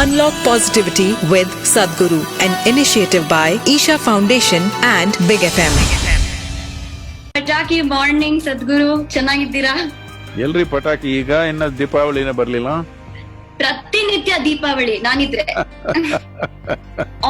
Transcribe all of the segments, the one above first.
Unlock Positivity with Sadhguru, an initiative by Isha Foundation and Big FM. ಪಟಾಕಿ morning ಸದ್ಗುರು, ಚೆನ್ನಾಗಿದ್ದೀರಾ? ಎಲ್ರಿ ಪಟಾಕಿ ಈಗ ಇನ್ನ ದೀಪಾವಳಿನ ಬರ್ಲಿಲ್ಲ. ಪ್ರತಿನಿತ್ಯ Deepavali ನಾನಿದ್ರೆ.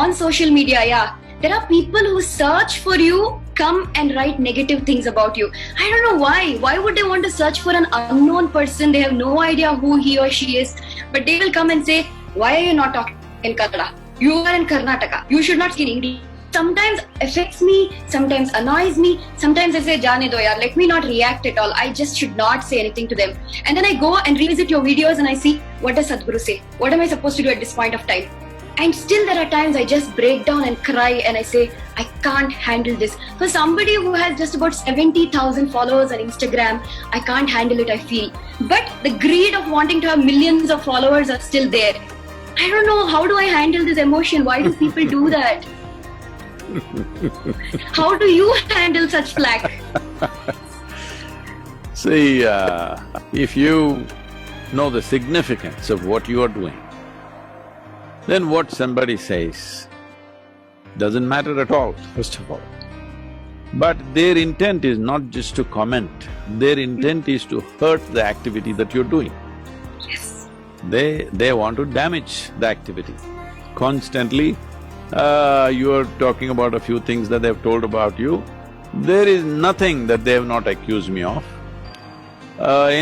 On social media, yeah, there are people who search for you, come and write negative things about you. I don't know why. Why would they want to search for an unknown person? They have no idea who he or she is, but they will come and say, why are you not talking in Kannada? You are in Karnataka. You should not speak English. Sometimes affects me, sometimes annoys me, sometimes I say, Jane do yaar, let me not react at all. I just should not say anything to them. And then I go and revisit your videos and I see, what does Sadhguru say? What am I supposed to do at this point of time? And still there are times I just break down and cry and I say, I can't handle this. For somebody who has just about 70,000 followers on Instagram, I can't handle it, I feel. But the greed of wanting to have millions of followers are still there. I don't know, how do I handle this emotion? Why do people do that? How do you handle such flack? See, if you know the significance of what you are doing, then what somebody says doesn't matter at all, first of all. But their intent is not just to comment, their intent is to hurt the activity that you're doing. Yes. They want to damage the activity. Constantly, you are talking about a few things that they've told about you. There is nothing that they have not accused me of.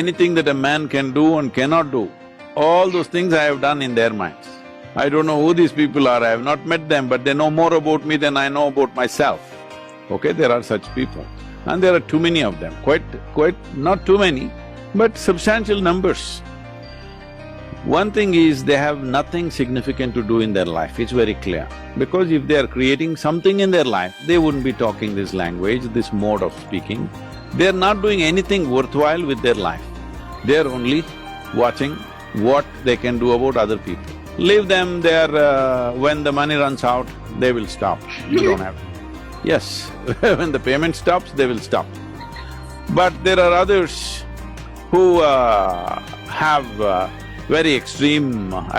Anything that a man can do and cannot do, all those things I have done in their minds. I don't know who these people are, I have not met them, but they know more about me than I know about myself. Okay, there are such people. And there are too many of them, quite, not too many, but substantial numbers. One thing is, they have nothing significant to do in their life, it's very clear. Because if they are creating something in their life, they wouldn't be talking this language, this mode of speaking. They are not doing anything worthwhile with their life. They are only watching what they can do about other people. Leave them there, when the money runs out, they will stop. You don't have to. Yes, when the payment stops, they will stop. But there are others who have very extreme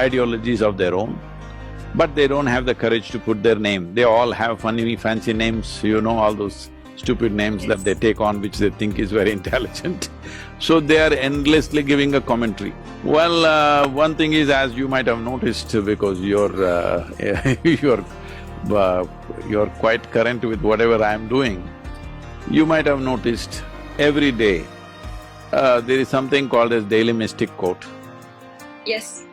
ideologies of their own, but they don't have the courage to put their name. They all have funny, fancy names, you know, all those stupid names that they take on which they think is very intelligent. So they are endlessly giving a commentary. Well, one thing is, as you might have noticed, because you're quite current with whatever I am doing, you might have noticed every day there is something called as Daily Mystic Quote. Yes.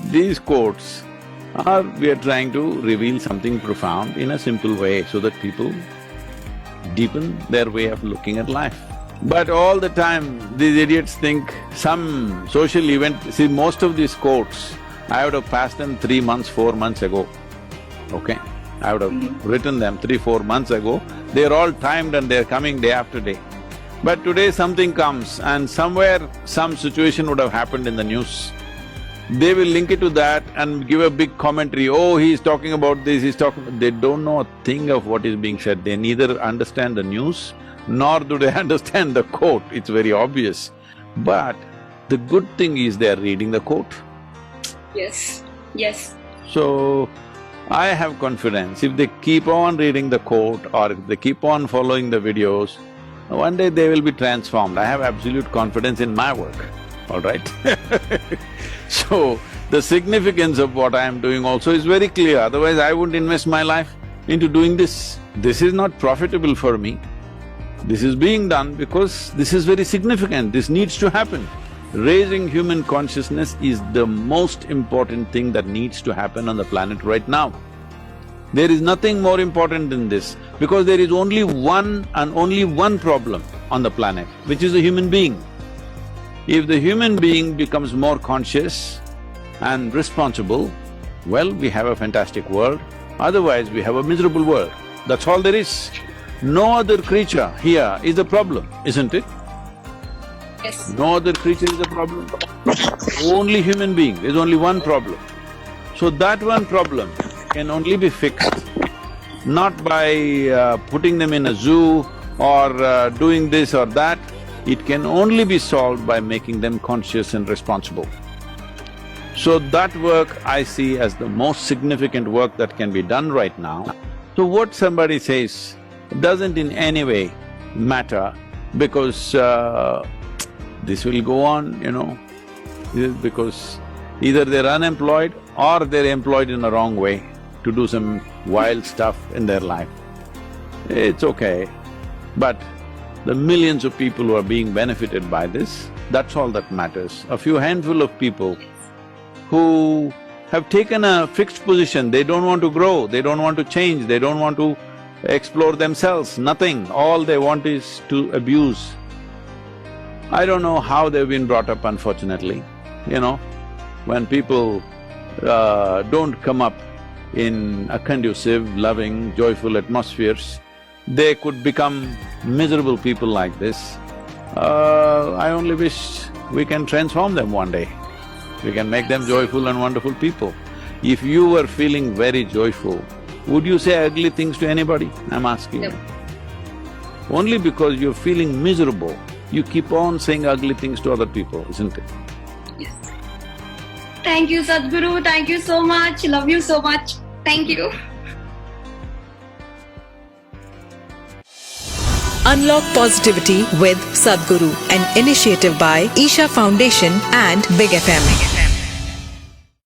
These quotes are… we are trying to reveal something profound in a simple way so that people deepen their way of looking at life. But all the time, these idiots think some social event… see, most of these quotes, I would have passed them 3 months, 4 months ago, okay? I would have written them 3-4 months ago. They're all timed and they're coming day after day. But today something comes and somewhere some situation would have happened in the news. They will link it to that and give a big commentary, oh, he's talking about this, he's talking… They don't know a thing of what is being said. They neither understand the news, nor do they understand the quote, it's very obvious. But the good thing is they are reading the quote. Yes, yes. So, I have confidence, if they keep on reading the quote or if they keep on following the videos, one day they will be transformed. I have absolute confidence in my work, all right? So, the significance of what I am doing also is very clear, otherwise I wouldn't invest my life into doing this. This is not profitable for me. This is being done because this is very significant, this needs to happen. Raising human consciousness is the most important thing that needs to happen on the planet right now. There is nothing more important than this, because there is only one and only one problem on the planet, which is the human being. If the human being becomes more conscious and responsible, well, we have a fantastic world, otherwise we have a miserable world. That's all there is. No other creature here is a problem, isn't it? Yes. No other creature is a problem. Only human being, there's only one problem. So that one problem can only be fixed not by putting them in a zoo or doing this or that. It can only be solved by making them conscious and responsible. So that work I see as the most significant work that can be done right now. So what somebody says doesn't in any way matter, because this will go on, because either they're unemployed or they're employed in the wrong way to do some wild stuff in their life. It's okay, but the millions of people who are being benefited by this, that's all that matters. A few handful of people who have taken a fixed position, they don't want to grow, they don't want to change, they don't want to explore themselves, nothing. All they want is to abuse. I don't know how they've been brought up, unfortunately, when people don't come up in a conducive, loving, joyful atmospheres, they could become miserable people like this. I only wish we can transform them one day. We can make them joyful and wonderful people. If you were feeling very joyful, would you say ugly things to anybody? I'm asking you. Only because you're feeling miserable, you keep on saying ugly things to other people, isn't it? Yes. Thank you, Sadhguru. Thank you so much. Love you so much. Thank you. Unlock Positivity with Sadhguru, an initiative by Isha Foundation and Big FM.